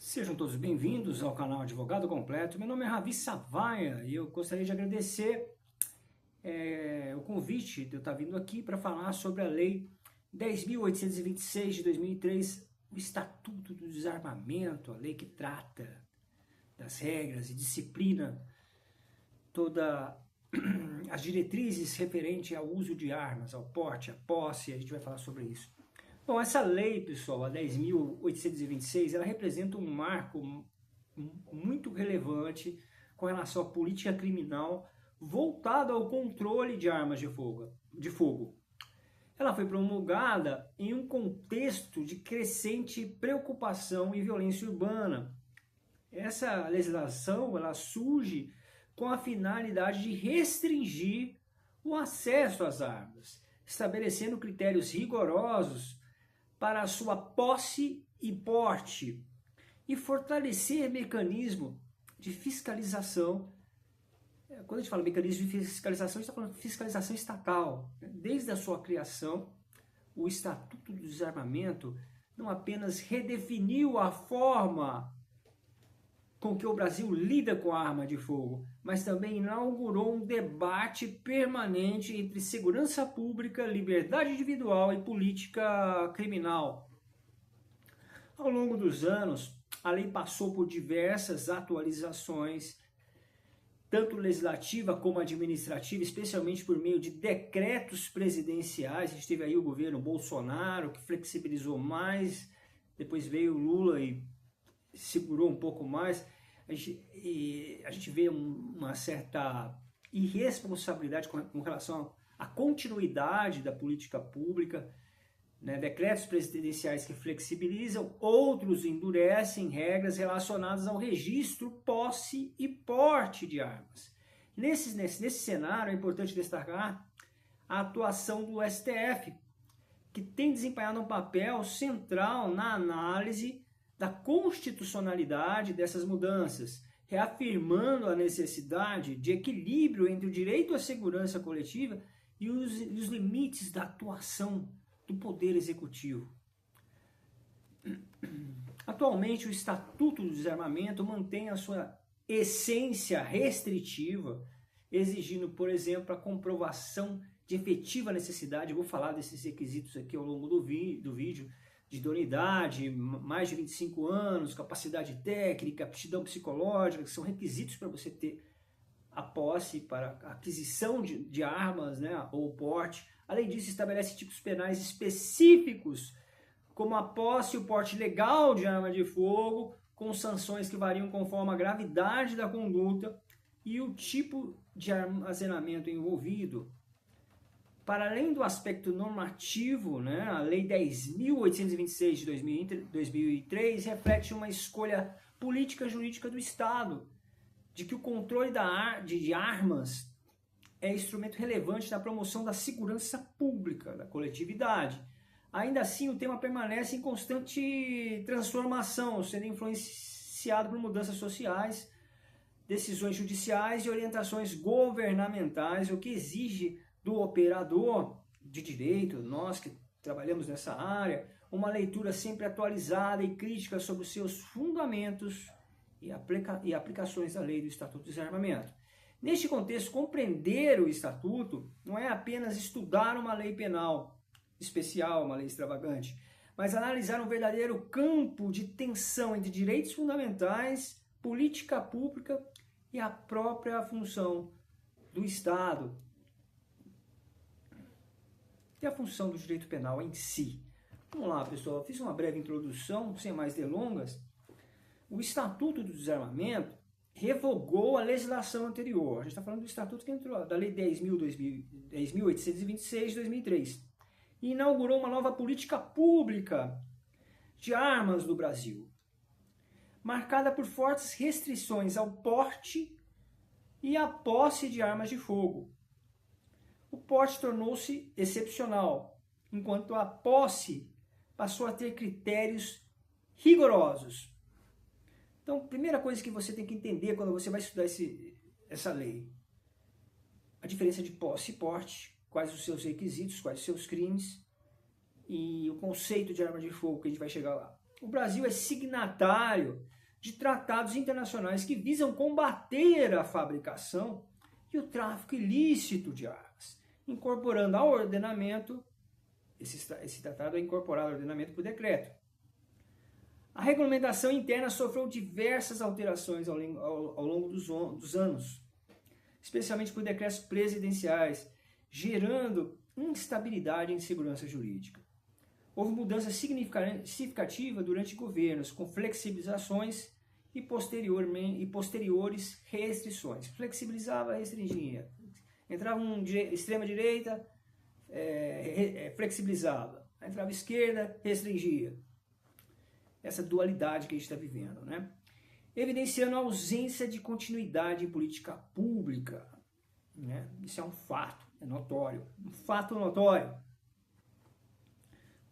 Sejam todos bem-vindos ao canal Advogado Completo. Meu nome é Ravi Savaia e eu gostaria de agradecer o convite de eu estar vindo aqui para falar sobre a Lei 10.826 de 2003, o Estatuto do Desarmamento, a lei que trata das regras e disciplina todas as diretrizes referentes ao uso de armas, ao porte, à posse. A gente vai falar sobre isso. Bom, essa lei, pessoal, a 10.826, ela representa um marco muito relevante com relação à política criminal voltada ao controle de armas de fogo. Ela foi promulgada em um contexto de crescente preocupação e violência urbana. Essa legislação ela surge com a finalidade de restringir o acesso às armas, estabelecendo critérios rigorosos para a sua posse e porte e fortalecer mecanismo de fiscalização. Quando a gente fala mecanismo de fiscalização, a gente está falando de fiscalização estatal. Desde a sua criação, o Estatuto do Desarmamento não apenas redefiniu a forma com que o Brasil lida com a arma de fogo, mas também inaugurou um debate permanente entre segurança pública, liberdade individual e política criminal. Ao longo dos anos, a lei passou por diversas atualizações, tanto legislativa como administrativa, especialmente por meio de decretos presidenciais. A gente teve aí o governo Bolsonaro, que flexibilizou mais, depois veio o Lula e segurou um pouco mais. A gente vê uma certa irresponsabilidade com relação à continuidade da política pública, né? Decretos presidenciais que flexibilizam, outros endurecem regras relacionadas ao registro, posse e porte de armas. Nesse cenário é importante destacar a atuação do STF, que tem desempenhado um papel central na análise da constitucionalidade dessas mudanças, reafirmando a necessidade de equilíbrio entre o direito à segurança coletiva e os limites da atuação do Poder Executivo. Atualmente, o Estatuto do Desarmamento mantém a sua essência restritiva, exigindo, por exemplo, a comprovação de efetiva necessidade. Eu vou falar desses requisitos aqui ao longo do vídeo, de idoneidade, mais de 25 anos, capacidade técnica, aptidão psicológica, que são requisitos para você ter a posse, para a aquisição de armas, né, ou porte. Além disso, estabelece tipos penais específicos, como a posse e o porte legal de arma de fogo, com sanções que variam conforme a gravidade da conduta e o tipo de armazenamento envolvido. Para além do aspecto normativo, né, a Lei 10.826 de 2003 reflete uma escolha política jurídica do Estado, de que o controle de armas é instrumento relevante na promoção da segurança pública, da coletividade. Ainda assim, o tema permanece em constante transformação, sendo influenciado por mudanças sociais, decisões judiciais e orientações governamentais, o que exige do operador de direito, nós que trabalhamos nessa área, uma leitura sempre atualizada e crítica sobre os seus fundamentos e aplicações da lei do Estatuto do Desarmamento. Neste contexto, compreender o Estatuto não é apenas estudar uma lei penal especial, uma lei extravagante, mas analisar um verdadeiro campo de tensão entre direitos fundamentais, política pública e a própria função do Estado. E a função do direito penal em si. Vamos lá, pessoal, eu fiz uma breve introdução, sem mais delongas. O Estatuto do Desarmamento revogou a legislação anterior. A gente está falando do Estatuto que entrou, da Lei 10.826 de 2003. E inaugurou uma nova política pública de armas no Brasil, marcada por fortes restrições ao porte e à posse de armas de fogo. O porte tornou-se excepcional, enquanto a posse passou a ter critérios rigorosos. Então, primeira coisa que você tem que entender quando você vai estudar essa lei, a diferença de posse e porte, quais os seus requisitos, quais os seus crimes e o conceito de arma de fogo, que a gente vai chegar lá. o Brasil é signatário de tratados internacionais que visam combater a fabricação e o tráfico ilícito de armas, incorporando ao ordenamento, esse tratado é incorporado ao ordenamento por decreto. A regulamentação interna sofreu diversas alterações ao longo dos anos, especialmente por decretos presidenciais, gerando instabilidade e insegurança jurídica. Houve mudança significativa durante governos, com flexibilizações e posteriores restrições. Flexibilizava, restringia. Entrava extrema-direita, flexibilizava. Entrava esquerda, restringia. Essa dualidade que a gente está vivendo, né? Evidenciando a ausência de continuidade em política pública. Né? Isso é um fato, é notório. Um fato notório.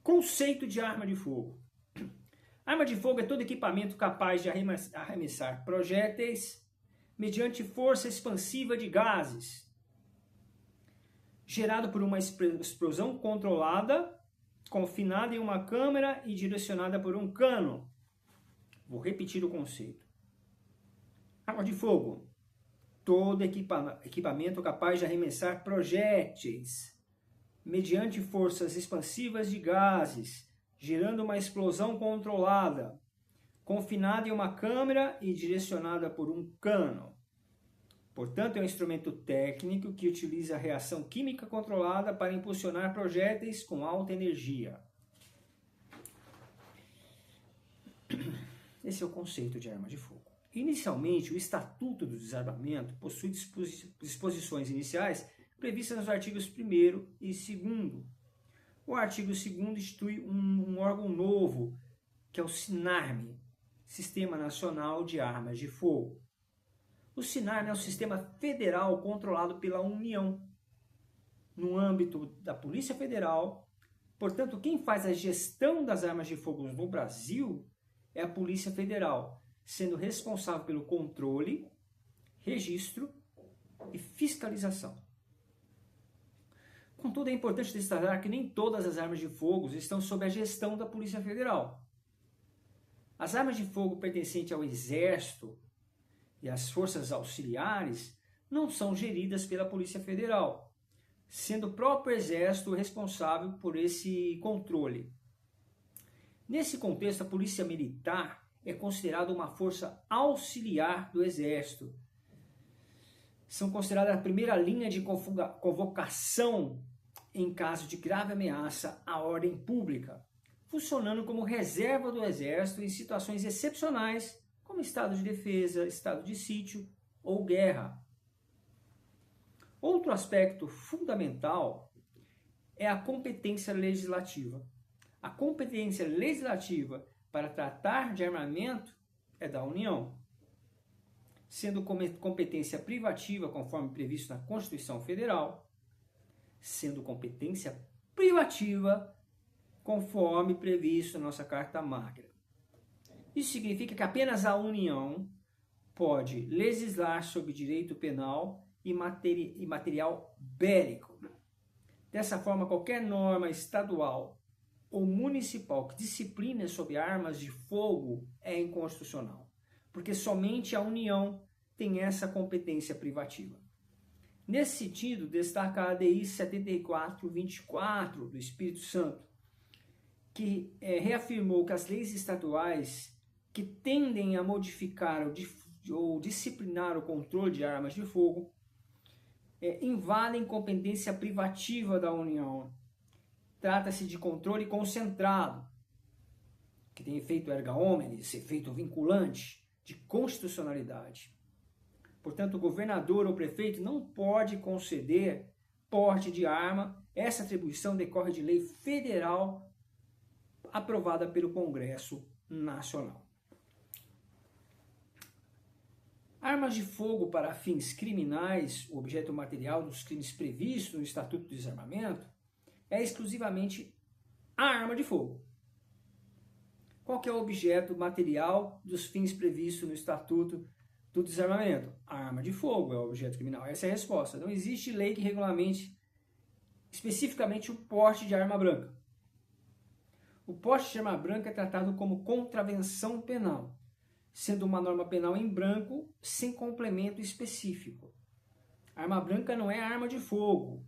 Conceito de arma de fogo. Arma de fogo é todo equipamento capaz de arremessar projéteis mediante força expansiva de gases, gerado por uma explosão controlada, confinada em uma câmara e direcionada por um cano. Vou repetir o conceito. Arma de fogo. Todo equipamento capaz de arremessar projéteis mediante forças expansivas de gases, gerando uma explosão controlada, confinada em uma câmara e direcionada por um cano. Portanto, é um instrumento técnico que utiliza a reação química controlada para impulsionar projéteis com alta energia. Esse é o conceito de arma de fogo. Inicialmente, o Estatuto do Desarmamento possui disposições iniciais previstas nos artigos 1º e 2º. O artigo 2º institui um órgão novo, que é o SINARM, Sistema Nacional de Armas de Fogo. O SINARM é um sistema federal controlado pela União, no âmbito da Polícia Federal. Portanto, quem faz a gestão das armas de fogo no Brasil é a Polícia Federal, sendo responsável pelo controle, registro e fiscalização. Contudo, é importante destacar que nem todas as armas de fogo estão sob a gestão da Polícia Federal. As armas de fogo pertencentes ao Exército e às forças auxiliares não são geridas pela Polícia Federal, sendo o próprio Exército responsável por esse controle. Nesse contexto, a Polícia Militar é considerada uma força auxiliar do Exército. São consideradas a primeira linha de convocação em caso de grave ameaça à ordem pública, funcionando como reserva do Exército em situações excepcionais, como estado de defesa, estado de sítio ou guerra. Outro aspecto fundamental é a competência legislativa. A competência legislativa para tratar de armamento é da União, sendo competência privativa conforme previsto na Constituição Federal, sendo competência privativa conforme previsto na nossa Carta Magna. Isso significa que apenas a União pode legislar sobre direito penal e material bélico. Dessa forma, qualquer norma estadual ou municipal que discipline sobre armas de fogo é inconstitucional, porque somente a União tem essa competência privativa. Nesse sentido, destaca a ADI 7424 do Espírito Santo, que reafirmou que as leis estaduais que tendem a modificar ou disciplinar o controle de armas de fogo invadem competência privativa da União. Trata-se de controle concentrado, que tem efeito erga omnes, efeito vinculante, de constitucionalidade. Portanto, o governador ou prefeito não pode conceder porte de arma. Essa atribuição decorre de lei federal aprovada pelo Congresso Nacional. Armas de fogo para fins criminais, o objeto material dos crimes previstos no Estatuto do Desarmamento, é exclusivamente a arma de fogo. Qual que é o objeto material dos fins previstos no Estatuto do Desarmamento? A arma de fogo é o objeto criminal. Essa é a resposta. Não existe lei que regulamente especificamente o porte de arma branca. O porte de arma branca é tratado como contravenção penal, sendo uma norma penal em branco sem complemento específico. A arma branca não é arma de fogo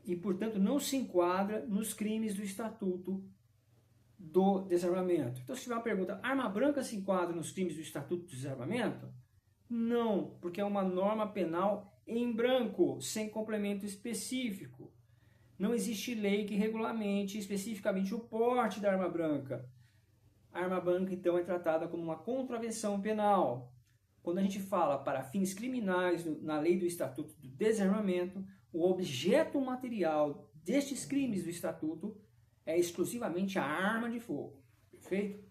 e, portanto, não se enquadra nos crimes do Estatuto do Desarmamento. Então, se tiver uma pergunta, arma branca se enquadra nos crimes do Estatuto do Desarmamento? Não, porque é uma norma penal em branco, sem complemento específico. Não existe lei que regulamente especificamente o porte da arma branca. A arma branca, então, é tratada como uma contravenção penal. Quando a gente fala para fins criminais na lei do Estatuto do Desarmamento, o objeto material destes crimes do Estatuto é exclusivamente a arma de fogo. Perfeito?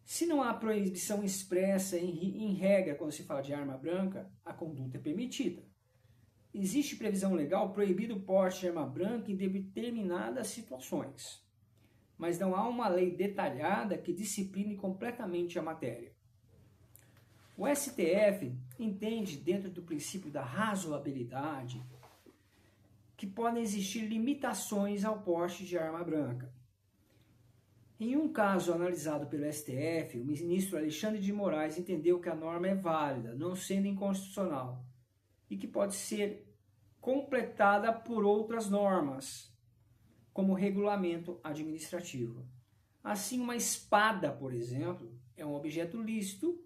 Se não há proibição expressa em regra quando se fala de arma branca, a conduta é permitida. Existe previsão legal proibindo o porte de arma branca em determinadas situações, mas não há uma lei detalhada que discipline completamente a matéria. O STF entende, dentro do princípio da razoabilidade, que podem existir limitações ao porte de arma branca. Em um caso analisado pelo STF, o ministro Alexandre de Moraes entendeu que a norma é válida, não sendo inconstitucional, e que pode ser completada por outras normas, como regulamento administrativo. Assim, uma espada, por exemplo, é um objeto lícito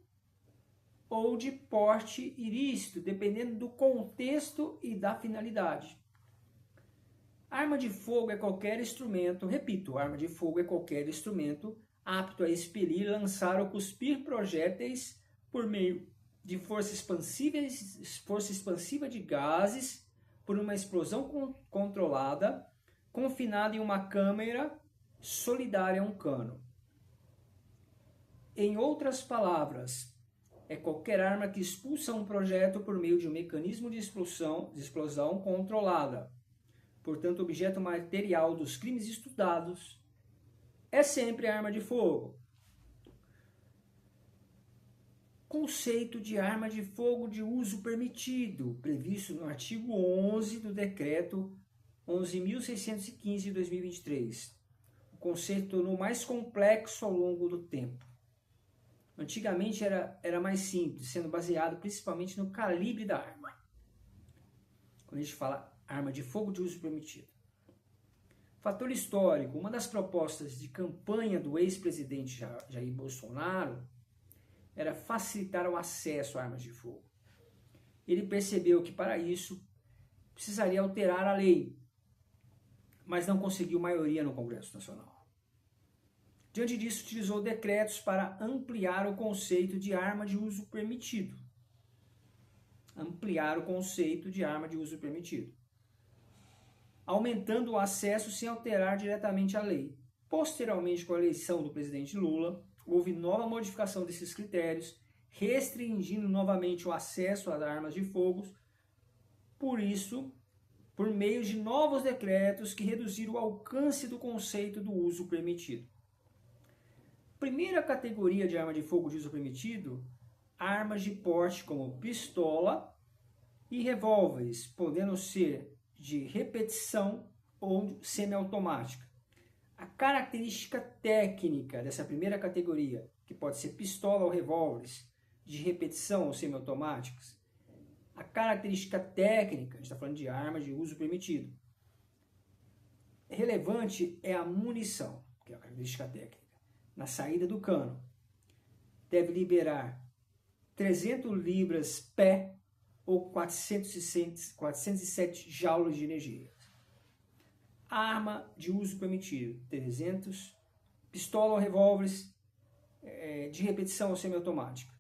ou de porte ilícito, dependendo do contexto e da finalidade. Arma de fogo é qualquer instrumento, repito, arma de fogo é qualquer instrumento apto a expelir, lançar ou cuspir projéteis por meio de força expansiva de gases por uma explosão controlada, confinada em uma câmara solidária a um cano. Em outras palavras, é qualquer arma que expulsa um projeto por meio de um mecanismo de explosão controlada. Portanto, o objeto material dos crimes estudados é sempre a arma de fogo. Conceito de arma de fogo de uso permitido, previsto no artigo 11 do Decreto 11.615 de 2023. O conceito tornou mais complexo ao longo do tempo. Antigamente era mais simples, sendo baseado principalmente no calibre da arma. Quando a gente fala arma de fogo de uso permitido. Fator histórico. Uma das propostas de campanha do ex-presidente Jair Bolsonaro era facilitar o acesso a armas de fogo. Ele percebeu que para isso precisaria alterar a lei, mas não conseguiu maioria no Congresso Nacional. Diante disso, utilizou decretos para ampliar o conceito de arma de uso permitido. Ampliar o conceito de arma de uso permitido, aumentando o acesso sem alterar diretamente a lei. Posteriormente, com a eleição do presidente Lula, houve nova modificação desses critérios, restringindo novamente o acesso às armas de fogo, por meio de novos decretos que reduziram o alcance do conceito do uso permitido. Primeira categoria de arma de fogo de uso permitido, armas de porte como pistola e revólveres, podendo ser de repetição ou semiautomática. A característica técnica dessa primeira categoria, que pode ser pistola ou revólveres, de repetição ou semiautomáticas, a característica técnica, a gente está falando de armas de uso permitido, relevante é a munição, que é a característica técnica, na saída do cano. Deve liberar 300 libras pé ou 407 joules de energia. Arma de uso permitido, 300, pistola ou revólveres de repetição ou semiautomática.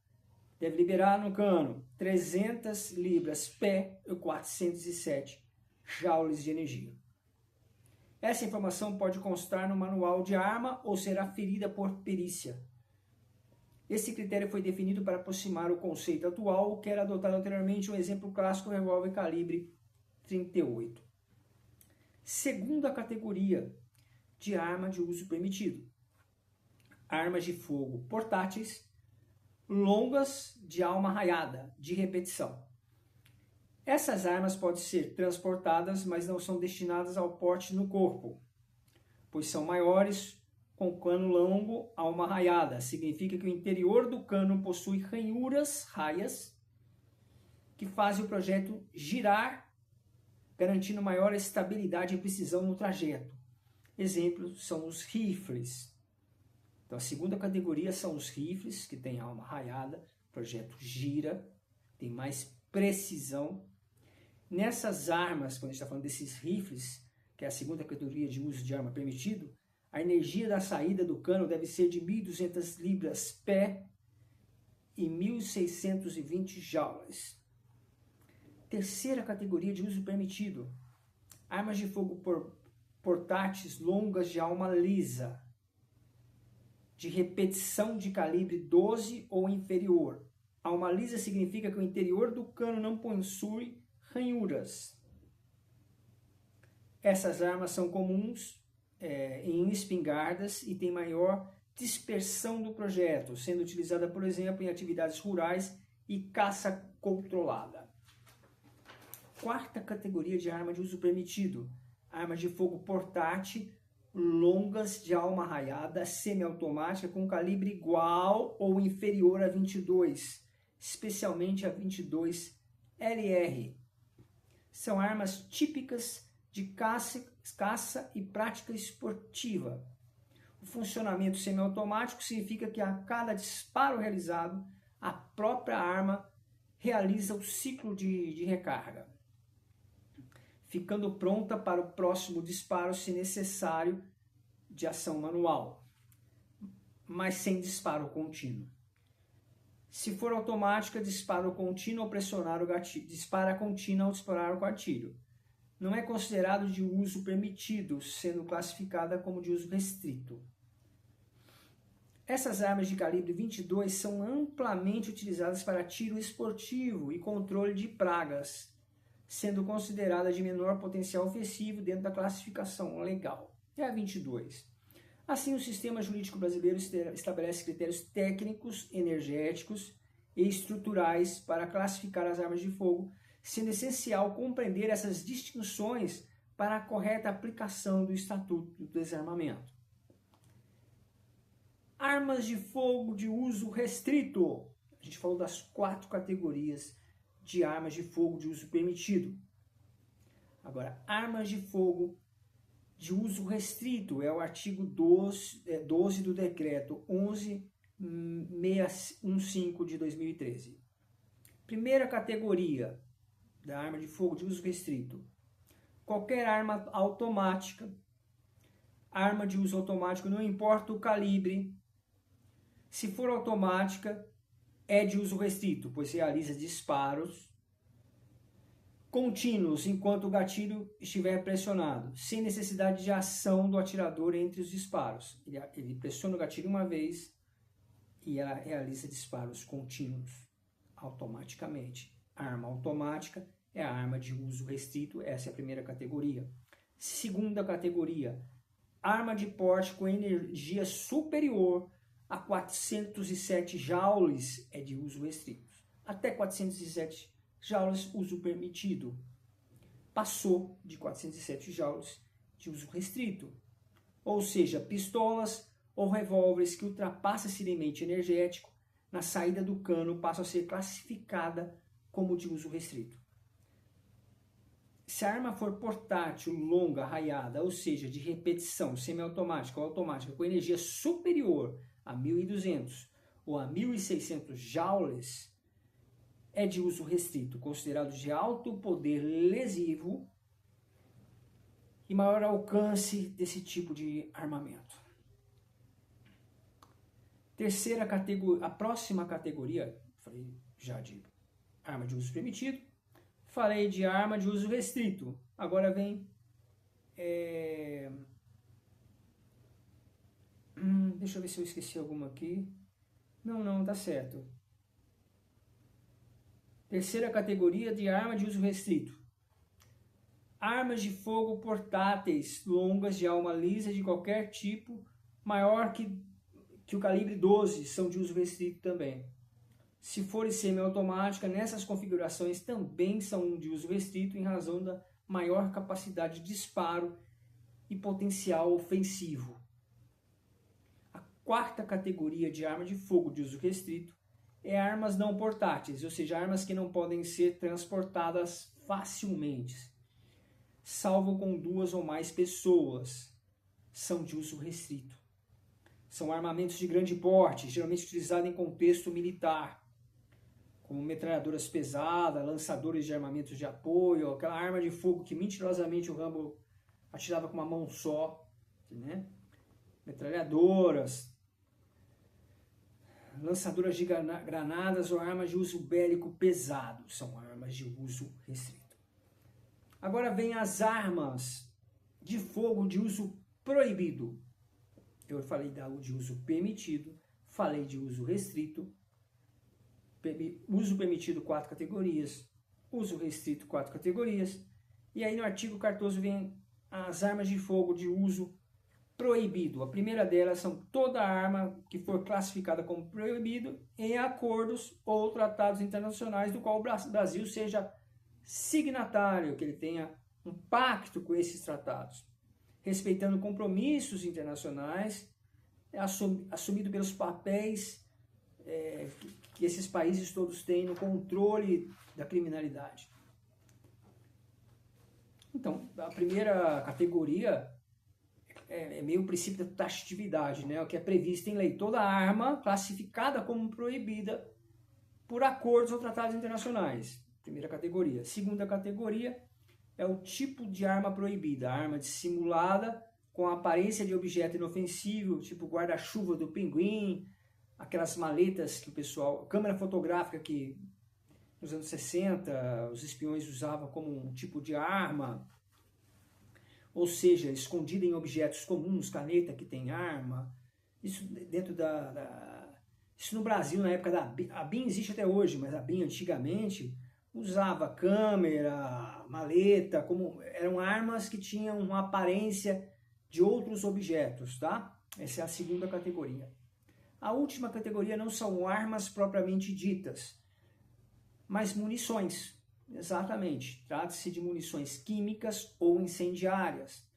Deve liberar no cano 300 libras pé ou 407 joules de energia. Essa informação pode constar no manual de arma ou será aferida por perícia. Esse critério foi definido para aproximar o conceito atual, que era adotado anteriormente, um exemplo clássico, revólver calibre 38. Segunda categoria de arma de uso permitido. Armas de fogo portáteis, longas de alma raiada, de repetição. Essas armas podem ser transportadas, mas não são destinadas ao porte no corpo. pois são maiores, com cano longo, alma raiada. Significa que o interior do cano possui ranhuras, raias, que fazem o projeto girar, garantindo maior estabilidade e precisão no trajeto. Exemplos são os rifles. Então, a segunda categoria são os rifles, que tem alma raiada, o projeto gira, tem mais precisão. Nessas armas, quando a gente está falando desses rifles, que é a segunda categoria de uso de arma permitido, a energia da saída do cano deve ser de 1.200 libras-pé e 1.620 joules. Terceira categoria de uso permitido, armas de fogo portáteis longas de alma lisa, de repetição de calibre 12 ou inferior. Alma lisa significa que o interior do cano não possui ranhuras. Essas armas são comuns em espingardas e têm maior dispersão do projeto, sendo utilizada, por exemplo, em atividades rurais e caça controlada. Quarta categoria de arma de uso permitido, armas de fogo portátil longas de alma raiada semiautomática com calibre igual ou inferior a 22, especialmente a 22 LR. São armas típicas de caça e prática esportiva. O funcionamento semiautomático significa que a cada disparo realizado, a própria arma realiza o ciclo de recarga, ficando pronta para o próximo disparo se necessário de ação manual, mas sem disparo contínuo. Se for automática, disparo contínuo ao pressionar o gatilho, dispara contínua ao disparar o gatilho. Não é considerado de uso permitido, sendo classificada como de uso restrito. Essas armas de calibre 22 são amplamente utilizadas para tiro esportivo e controle de pragas, sendo considerada de menor potencial ofensivo dentro da classificação legal. É a 22. Assim, o sistema jurídico brasileiro estabelece critérios técnicos, energéticos e estruturais para classificar as armas de fogo, sendo essencial compreender essas distinções para a correta aplicação do Estatuto do Desarmamento. Armas de fogo de uso restrito. A gente falou das 4 categorias de armas de fogo de uso permitido. Agora, armas de fogo de uso restrito é o artigo 12 do decreto 11.615 de 2013. Primeira categoria da arma de fogo de uso restrito. Qualquer arma automática, arma de uso automático, não importa o calibre, se for automática, é de uso restrito, pois realiza disparos contínuos enquanto o gatilho estiver pressionado, sem necessidade de ação do atirador entre os disparos. Ele pressiona o gatilho uma vez e ela realiza disparos contínuos automaticamente. A arma automática é a arma de uso restrito, essa é a primeira categoria. Segunda categoria, arma de porte com energia superior a 407 joules é de uso restrito. Até 407 joules, uso permitido. Passou de 407 joules de uso restrito. Ou seja, pistolas ou revólveres que ultrapassam esse limite energético na saída do cano passam a ser classificada como de uso restrito. Se a arma for portátil, longa, raiada, ou seja, de repetição, semiautomática ou automática, com energia superior a 1.200 ou a 1.600 joules, é de uso restrito, considerado de alto poder lesivo e maior alcance desse tipo de armamento. Terceira categoria, a próxima categoria, falei já de arma de uso permitido, falei de arma de uso restrito. Agora vem deixa eu ver se eu esqueci alguma aqui. Não, tá certo. Terceira categoria de arma de uso restrito. Armas de fogo portáteis, longas de alma lisa de qualquer tipo, maior que o calibre 12, são de uso restrito também. Se forem semiautomática, nessas configurações também são de uso restrito em razão da maior capacidade de disparo e potencial ofensivo. A quarta categoria de arma de fogo de uso restrito é armas não portáteis, ou seja, armas que não podem ser transportadas facilmente, salvo com 2 ou mais pessoas. São de uso restrito. São armamentos de grande porte, geralmente utilizados em contexto militar, como metralhadoras pesadas, lançadores de armamentos de apoio, aquela arma de fogo que mentirosamente o Rambo atirava com uma mão só, né? Metralhadoras, lançadoras de granadas ou armas de uso bélico pesado, são armas de uso restrito. Agora vem as armas de fogo de uso proibido. Eu falei de uso permitido, falei de uso restrito, uso permitido 4 categorias, uso restrito 4 categorias, e aí no artigo 14 vem as armas de fogo de uso proibido. A primeira delas são toda arma que for classificada como proibido em acordos ou tratados internacionais do qual o Brasil seja signatário, que ele tenha um pacto com esses tratados, respeitando compromissos internacionais, assumido pelos papéis que esses países todos têm no controle da criminalidade. Então, a primeira categoria é meio o princípio da taxatividade, né? O que é previsto em lei. Toda arma classificada como proibida por acordos ou tratados internacionais. Primeira categoria. Segunda categoria é o tipo de arma proibida. A arma dissimulada com a aparência de objeto inofensivo, tipo guarda-chuva do pinguim, aquelas maletas que o pessoal... Câmera fotográfica que nos anos 60 os espiões usavam como um tipo de arma, ou seja, escondida em objetos comuns, caneta que tem arma. Isso dentro isso no Brasil, na época da BIM. A BIM existe até hoje, mas a BIM antigamente usava câmera, maleta, como eram armas que tinham uma aparência de outros objetos, tá? Essa é a segunda categoria. A última categoria não são armas propriamente ditas, mas munições. Exatamente, trata-se de munições químicas ou incendiárias,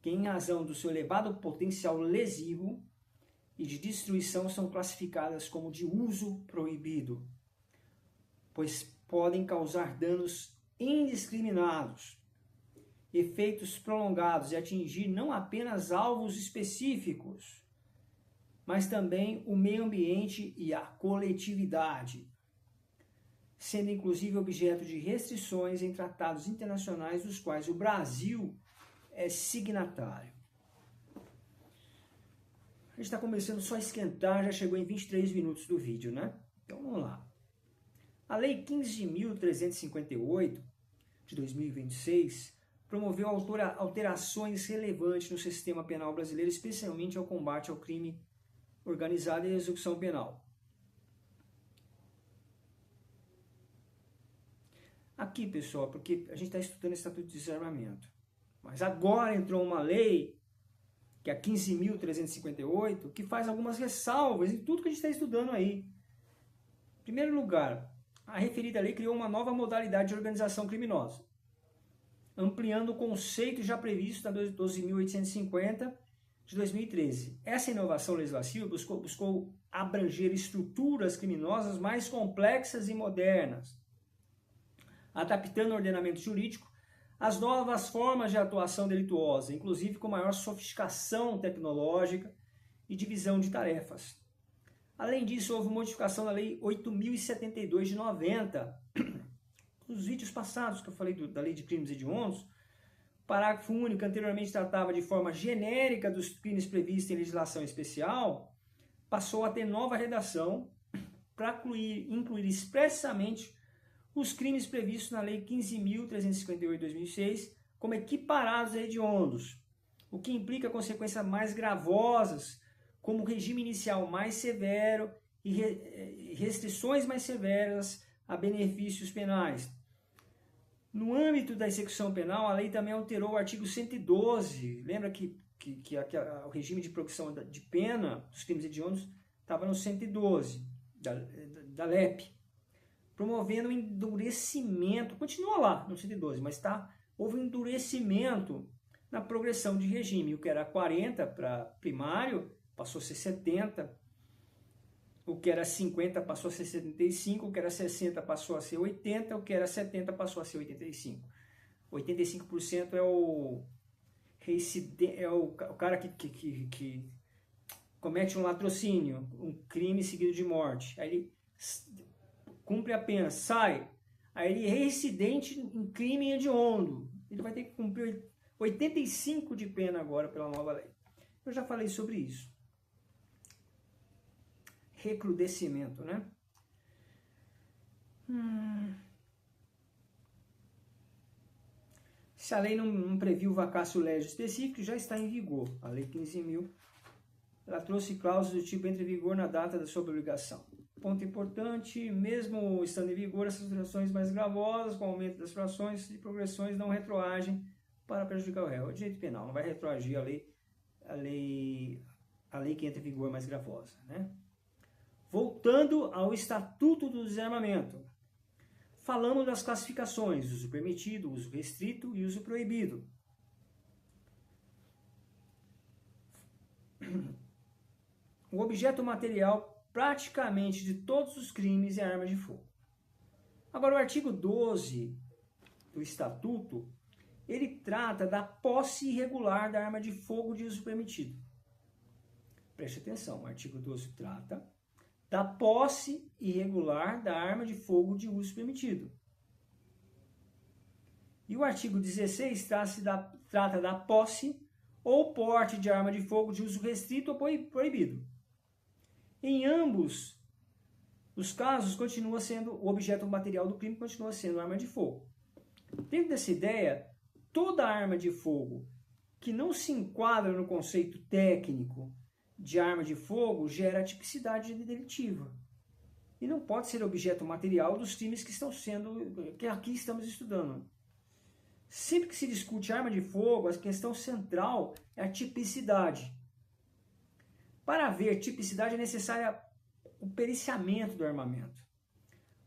que em razão do seu elevado potencial lesivo e de destruição são classificadas como de uso proibido, pois podem causar danos indiscriminados, efeitos prolongados e atingir não apenas alvos específicos, mas também o meio ambiente e a coletividade, sendo inclusive objeto de restrições em tratados internacionais dos quais o Brasil é signatário. A gente está começando só a esquentar, já chegou em 23 minutos do vídeo, né? Então vamos lá. A Lei 15.358 de 2026 promoveu alterações relevantes no sistema penal brasileiro, especialmente ao combate ao crime organizado e à execução penal. Aqui, pessoal, porque a gente está estudando o Estatuto de Desarmamento. Mas agora entrou uma lei, que é a 15.358, que faz algumas ressalvas em tudo que a gente está estudando aí. Em primeiro lugar, a referida lei criou uma nova modalidade de organização criminosa, ampliando o conceito já previsto na 12.850 de 2013. Essa inovação legislativa buscou abranger estruturas criminosas mais complexas e modernas, adaptando o ordenamento jurídico às novas formas de atuação delituosa, inclusive com maior sofisticação tecnológica e divisão de tarefas. Além disso, houve modificação da Lei 8.072 de 90. Nos vídeos passados que eu falei da Lei de Crimes Hediondos, o parágrafo único anteriormente tratava de forma genérica dos crimes previstos em legislação especial, passou a ter nova redação para incluir expressamente os crimes previstos na Lei 15.358 de 2006 como equiparados a hediondos, o que implica consequências mais gravosas, como regime inicial mais severo e restrições mais severas a benefícios penais. No âmbito da execução penal, a lei também alterou o artigo 112. Lembra que o regime de progressão de pena dos crimes hediondos estava no 112 da LEP, promovendo um endurecimento, continua lá no 112, mas houve um endurecimento na progressão de regime. O que era 40 para primário passou a ser 70, o que era 50 passou a ser 75, o que era 60 passou a ser 80, o que era 70 passou a ser 85. 85% é o cara que comete um latrocínio, um crime seguido de morte. Aí ele cumpre a pena, sai. Aí ele é reincidente em crime hediondo. Ele vai ter que cumprir 85 de pena agora pela nova lei. Eu já falei sobre isso. Recrudescimento, né? Se a lei não previu vacácio legis específico, já está em vigor. A lei 15.000, ela trouxe cláusulas do tipo entre vigor na data da sua obrigação. Ponto importante, mesmo estando em vigor, essas infrações mais gravosas, com o aumento das frações e progressões, não retroagem para prejudicar o réu. É direito penal, não vai retroagir a lei que entra em vigor mais gravosa, né? Voltando ao Estatuto do Desarmamento, falamos das classificações, uso permitido, uso restrito e uso proibido. O objeto material praticamente de todos os crimes é arma de fogo. Agora, o artigo 12 do Estatuto, ele trata da posse irregular da arma de fogo de uso permitido. Preste atenção, o artigo 12 trata da posse irregular da arma de fogo de uso permitido. E o artigo 16 trata da posse ou porte de arma de fogo de uso restrito ou proibido. Em ambos os casos, continua sendo o objeto material do crime, continua sendo arma de fogo. Dentro dessa ideia, toda arma de fogo que não se enquadra no conceito técnico de arma de fogo gera tipicidade delitiva. E não pode ser objeto material dos crimes que aqui estamos estudando. Sempre que se discute arma de fogo, a questão central é a tipicidade. Para haver tipicidade é necessário o periciamento do armamento.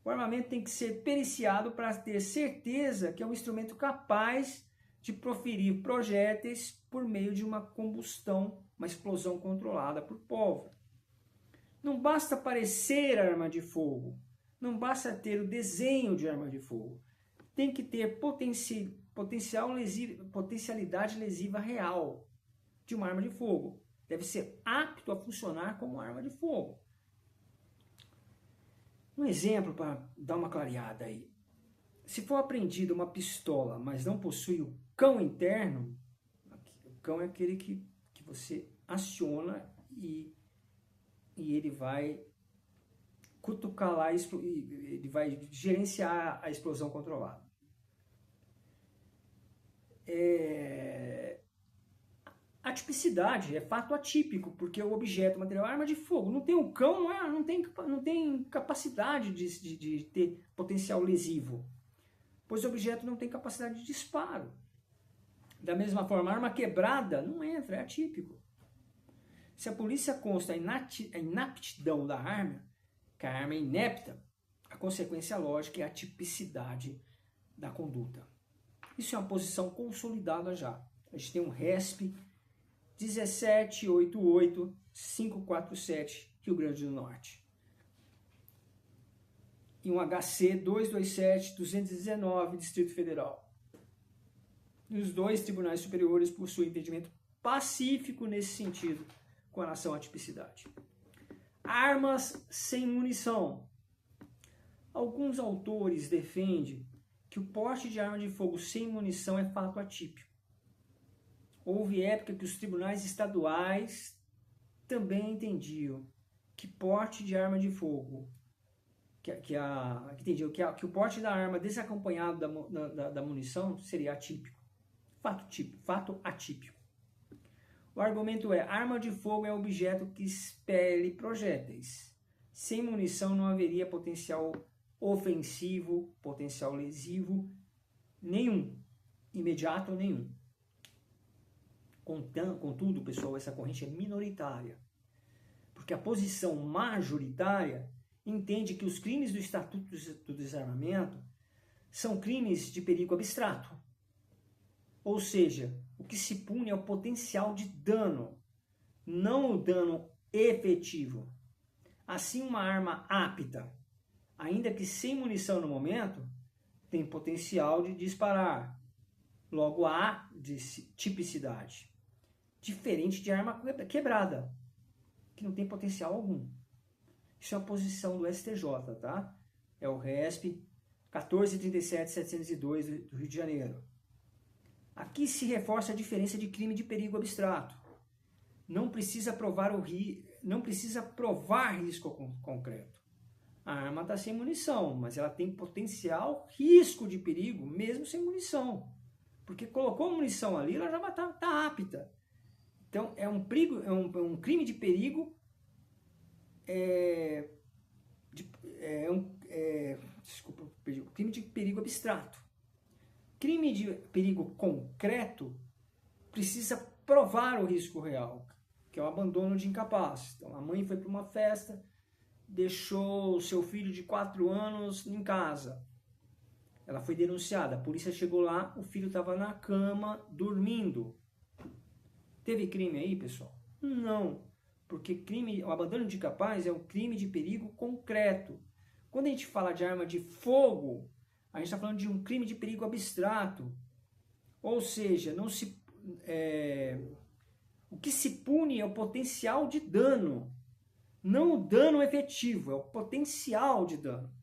O armamento tem que ser periciado para ter certeza que é um instrumento capaz de proferir projéteis por meio de uma combustão, uma explosão controlada por pólvora. Não basta parecer arma de fogo, não basta ter o desenho de arma de fogo. Tem que ter potencialidade lesiva real de uma arma de fogo. Deve ser apto a funcionar como arma de fogo. Um exemplo para dar uma clareada aí. Se for apreendida uma pistola, mas não possui o cão interno, o cão é aquele que você aciona e ele vai cutucar lá, ele vai gerenciar a explosão controlada. A tipicidade é fato atípico, porque o objeto material é arma de fogo. Não tem o cão, não tem capacidade de ter potencial lesivo, pois o objeto não tem capacidade de disparo. Da mesma forma, a arma quebrada não entra, é atípico. Se a polícia consta a inaptidão da arma, que a arma é inepta, a consequência lógica é a tipicidade da conduta. Isso é uma posição consolidada já. A gente tem um RESP 1788547, Rio Grande do Norte. E um HC 227219, Distrito Federal. E os dois tribunais superiores possuem entendimento pacífico nesse sentido, com relação à tipicidade. Armas sem munição. Alguns autores defendem que o porte de arma de fogo sem munição é fato atípico. Houve época que os tribunais estaduais também entendiam que porte de arma de fogo, que o porte da arma desacompanhado da munição seria atípico. Fato atípico. O argumento é: arma de fogo é objeto que expele projéteis. Sem munição não haveria potencial ofensivo, potencial lesivo nenhum, imediato nenhum. Contudo, pessoal, essa corrente é minoritária, porque a posição majoritária entende que os crimes do Estatuto do Desarmamento são crimes de perigo abstrato. Ou seja, O que se pune é o potencial de dano, não o dano efetivo. Assim, uma arma apta, ainda que sem munição no momento, tem potencial de disparar. Logo, há tipicidade. Diferente de arma quebrada, que não tem potencial algum. Isso é a posição do STJ, tá? É o RESP 14.37.702 do Rio de Janeiro. Aqui se reforça a diferença de crime de perigo abstrato. Não precisa provar risco concreto. A arma está sem munição, mas ela tem potencial risco de perigo, mesmo sem munição. Porque colocou munição ali, ela já vai tá apta. Então, é um crime de perigo, crime de perigo abstrato. Crime de perigo concreto precisa provar o risco real, que é o abandono de incapaz. Então, a mãe foi para uma festa, deixou o seu filho de 4 anos em casa. Ela foi denunciada, a polícia chegou lá, o filho estava na cama, dormindo. Teve crime aí, pessoal? Não, porque o abandono de incapaz é um crime de perigo concreto. Quando a gente fala de arma de fogo, a gente está falando de um crime de perigo abstrato. Ou seja, o que se pune é o potencial de dano, não o dano efetivo, é o potencial de dano.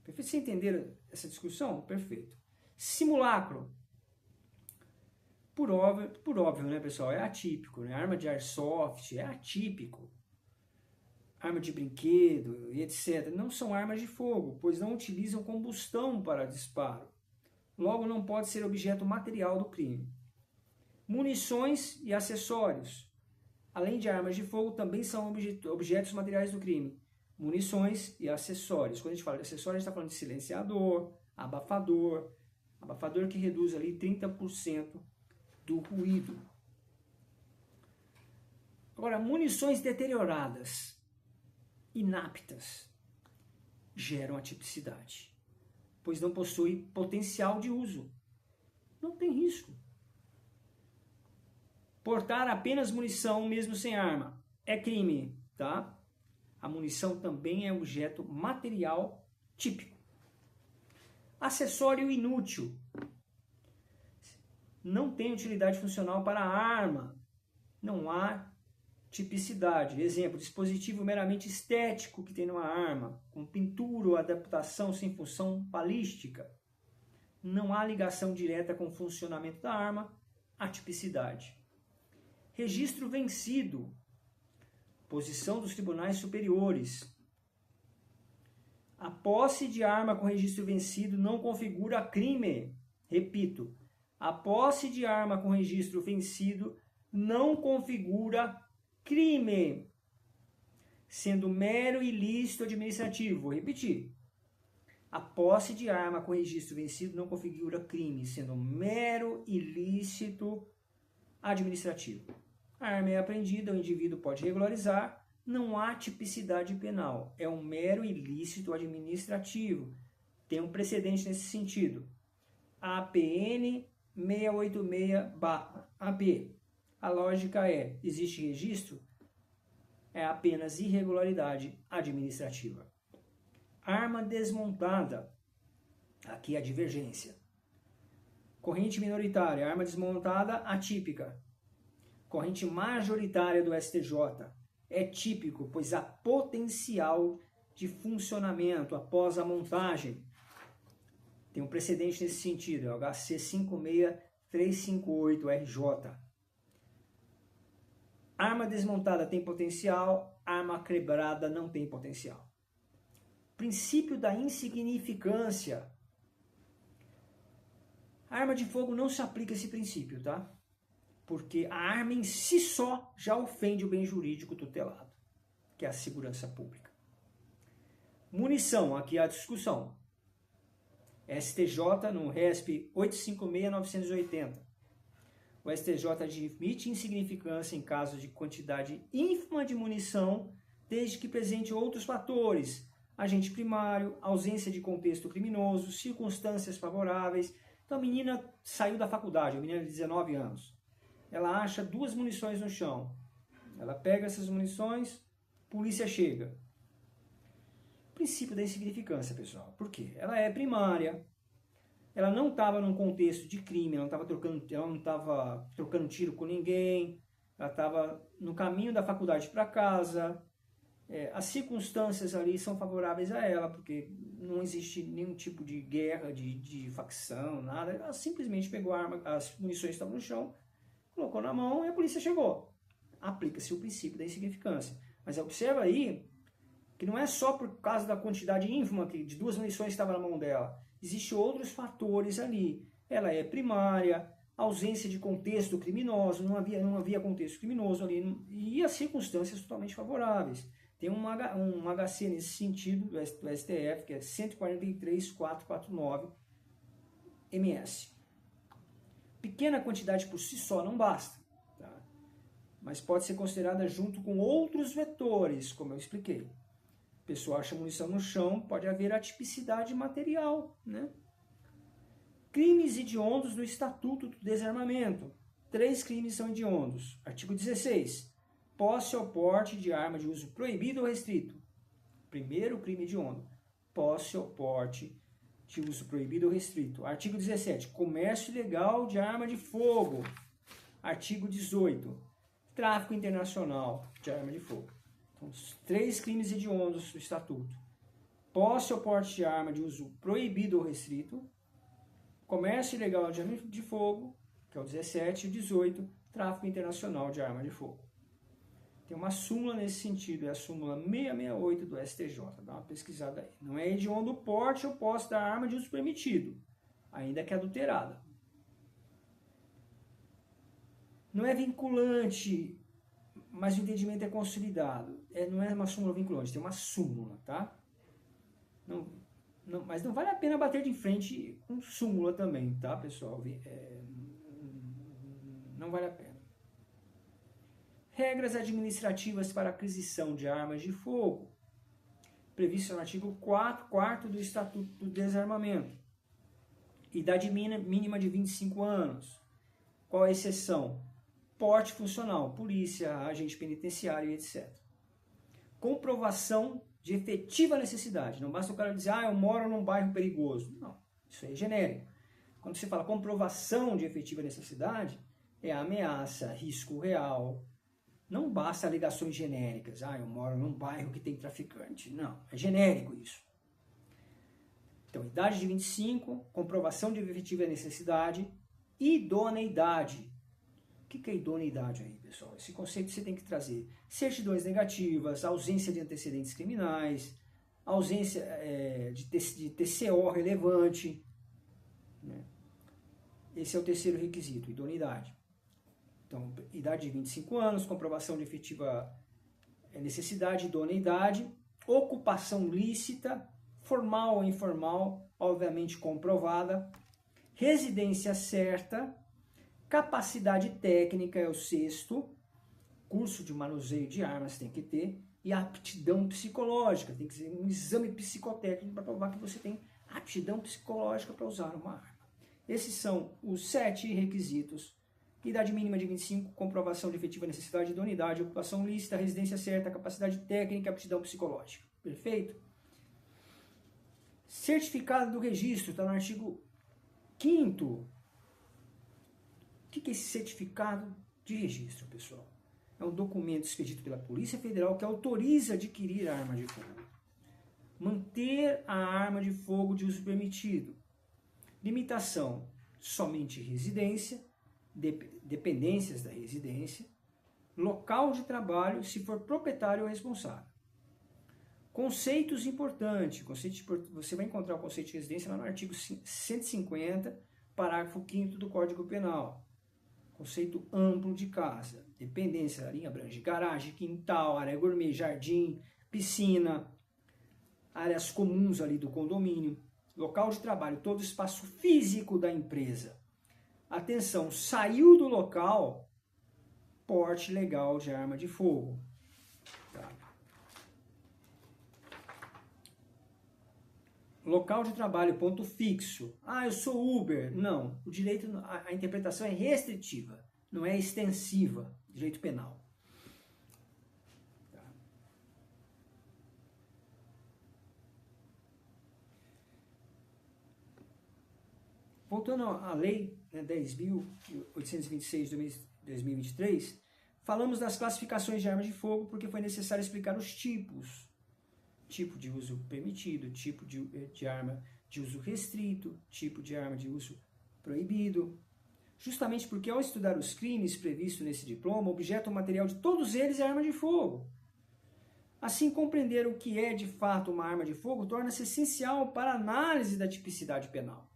Perfeito? Vocês entenderam essa discussão? Perfeito. Simulacro. Por óbvio, né, pessoal? É atípico, né? Arma de airsoft é atípico. Arma de brinquedo e etc. Não são armas de fogo, pois não utilizam combustão para disparo. Logo, não pode ser objeto material do crime. Munições e acessórios. Além de armas de fogo, também são objetos materiais do crime. Munições e acessórios. Quando a gente fala de acessórios, a gente está falando de silenciador, abafador que reduz ali 30% do ruído. Agora, munições deterioradas, inaptas, geram atipicidade, pois não possui potencial de uso. Não tem risco. Portar apenas munição, mesmo sem arma, é crime, tá? A munição também é objeto material típico. Acessório inútil. Não tem utilidade funcional para a arma. Não há tipicidade. Exemplo, dispositivo meramente estético que tem numa arma, com pintura ou adaptação sem função balística. Não há ligação direta com o funcionamento da arma. Atipicidade. Registro vencido. Posição dos tribunais superiores. A posse de arma com registro vencido não configura crime. Repito, a posse de arma com registro vencido não configura crime, sendo mero ilícito administrativo. Vou repetir. A posse de arma com registro vencido não configura crime, sendo mero ilícito administrativo. A arma é apreendida, o indivíduo pode regularizar, não há tipicidade penal, é um mero ilícito administrativo. Tem um precedente nesse sentido. APN 686/AP. A lógica é, existe registro? É apenas irregularidade administrativa. Arma desmontada. Aqui a divergência. Corrente minoritária, arma desmontada atípica. Corrente majoritária do STJ. É típico, pois há potencial de funcionamento após a montagem. Tem um precedente nesse sentido, é o HC 56358-RJ. Arma desmontada tem potencial, arma quebrada não tem potencial. Princípio da insignificância. A arma de fogo não se aplica esse princípio, tá? Porque a arma em si só já ofende o bem jurídico tutelado, que é a segurança pública. Munição, aqui há discussão. STJ no RESP 856/980. O STJ admite insignificância em caso de quantidade ínfima de munição, desde que presente outros fatores, agente primário, ausência de contexto criminoso, circunstâncias favoráveis, Então a menina saiu da faculdade, a menina de 19 anos. Ela acha 2 munições no chão. Ela pega essas munições, polícia chega. Princípio da insignificância, pessoal. Por quê? Ela é primária, ela não estava num contexto de crime, ela não estava trocando tiro com ninguém, ela estava no caminho da faculdade para casa. As circunstâncias ali são favoráveis a ela, porque não existe nenhum tipo de guerra, de facção, nada. Ela simplesmente pegou a arma, as munições estavam no chão, colocou na mão e a polícia chegou. Aplica-se o princípio da insignificância. Mas observa aí que não é só por causa da quantidade ínfima de 2 munições que estavam na mão dela. Existem outros fatores ali. Ela é primária, ausência de contexto criminoso, não havia contexto criminoso ali, e as circunstâncias totalmente favoráveis. Tem um HC nesse sentido do STF, que é 143.449 MS. Pequena quantidade por si só não basta, tá? Mas pode ser considerada junto com outros vetores, como eu expliquei. A pessoa acha munição no chão, pode haver atipicidade material, né? Crimes hediondos no Estatuto do Desarmamento. 3 crimes são hediondos. Artigo 16. Posse ou porte de arma de uso proibido ou restrito. Primeiro crime hediondo. Posse ou porte de uso proibido ou restrito. Artigo 17. Comércio ilegal de arma de fogo. Artigo 18. Tráfico internacional de arma de fogo. Então, os 3 crimes hediondos do Estatuto. Posse ou porte de arma de uso proibido ou restrito. Comércio ilegal de arma de fogo, que é o 17, e o 18, tráfico internacional de arma de fogo. Tem uma súmula nesse sentido, é a súmula 668 do STJ, dá uma pesquisada aí. Não é hediondo o porte ou posse da arma de uso permitido, ainda que adulterada. Não é vinculante, mas o entendimento é consolidado. Não é uma súmula vinculante, tem uma súmula, tá? Mas não vale a pena bater de frente com súmula também, tá, pessoal? Não vale a pena. Regras administrativas para aquisição de armas de fogo. Previsto no artigo 4º do Estatuto do Desarmamento. Idade mínima de 25 anos. Qual a exceção? Porte funcional, polícia, agente penitenciário, etc. Comprovação de efetiva necessidade. Não basta o cara dizer, eu moro num bairro perigoso. Não, isso aí é genérico. Quando você fala comprovação de efetiva necessidade, é ameaça, risco real. Não basta alegações genéricas. Eu moro num bairro que tem traficante. Não, é genérico isso. Então, idade de 25, comprovação de efetiva necessidade, idoneidade. O que é idoneidade aí, pessoal? Esse conceito você tem que trazer. Certidões negativas, ausência de antecedentes criminais, ausência de TCO relevante. Né? Esse é o terceiro requisito, idoneidade. Então, idade de 25 anos, comprovação de efetiva necessidade, idoneidade, ocupação lícita, formal ou informal, obviamente comprovada, residência certa, capacidade técnica é o 6º, curso de manuseio de armas tem que ter, e aptidão psicológica, tem que ser um exame psicotécnico para provar que você tem aptidão psicológica para usar uma arma. Esses são os 7 requisitos. Idade mínima de 25, comprovação de efetiva necessidade, idoneidade, ocupação lícita, residência certa, capacidade técnica e aptidão psicológica. Perfeito? Certificado do registro, está no artigo 5º. O que é esse certificado de registro, pessoal? É um documento expedido pela Polícia Federal que autoriza adquirir a arma de fogo. Manter a arma de fogo de uso permitido. Limitação, somente residência, dependências da residência, local de trabalho, se for proprietário ou responsável. Conceitos importantes. Você vai encontrar o conceito de residência lá no artigo 150, parágrafo 5º do Código Penal. Conceito amplo de casa. Dependência, a linha abrange garagem, quintal, área gourmet, jardim, piscina, áreas comuns ali do condomínio. Local de trabalho, todo o espaço físico da empresa. Atenção, saiu do local, porte legal de arma de fogo. Tá. local de trabalho, ponto fixo. Ah, eu sou Uber. Não, o direito, a interpretação é restritiva, não é extensiva, direito penal. Tá. Voltando à lei, né, 10.826 de 2023, falamos das classificações de armas de fogo porque foi necessário explicar os tipos. Tipo de uso permitido, tipo de arma de uso restrito, tipo de arma de uso proibido. Justamente porque ao estudar os crimes previstos nesse diploma, o objeto material de todos eles é arma de fogo. Assim, compreender o que é de fato uma arma de fogo torna-se essencial para a análise da tipicidade penal.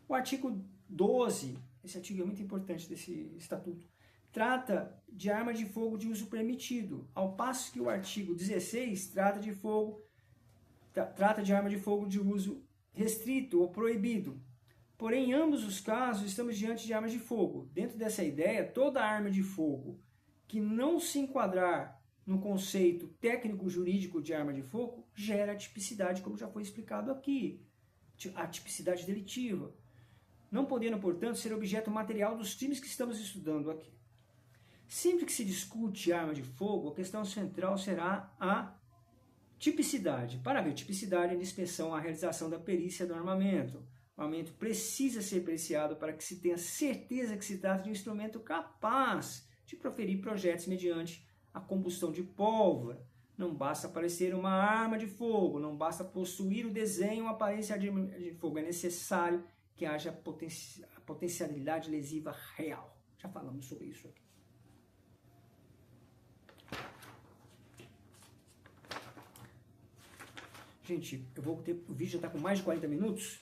O artigo 12, esse artigo é muito importante desse estatuto, trata de arma de fogo de uso permitido, ao passo que o artigo 16 trata de arma de fogo de uso restrito ou proibido. Porém, em ambos os casos, estamos diante de armas de fogo. Dentro dessa ideia, toda arma de fogo que não se enquadrar no conceito técnico-jurídico de arma de fogo gera tipicidade, como já foi explicado aqui, a tipicidade delitiva, não podendo, portanto, ser objeto material dos crimes que estamos estudando aqui. Sempre que se discute arma de fogo, a questão central será a tipicidade. Para haver tipicidade, é indispensável a realização da perícia do armamento. O armamento precisa ser apreciado para que se tenha certeza que se trata de um instrumento capaz de proferir projéteis mediante a combustão de pólvora. Não basta parecer uma arma de fogo, não basta possuir o desenho ou aparência de arma de fogo. É necessário que haja a potencialidade lesiva real. Já falamos sobre isso aqui. Gente, o vídeo já está com mais de 40 minutos.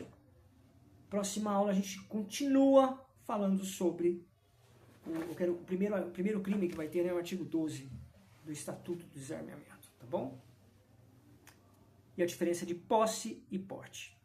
Próxima aula a gente continua falando sobre o primeiro crime que vai ter, né, o artigo 12 do Estatuto do Desarmamento, tá bom? E a diferença de posse e porte.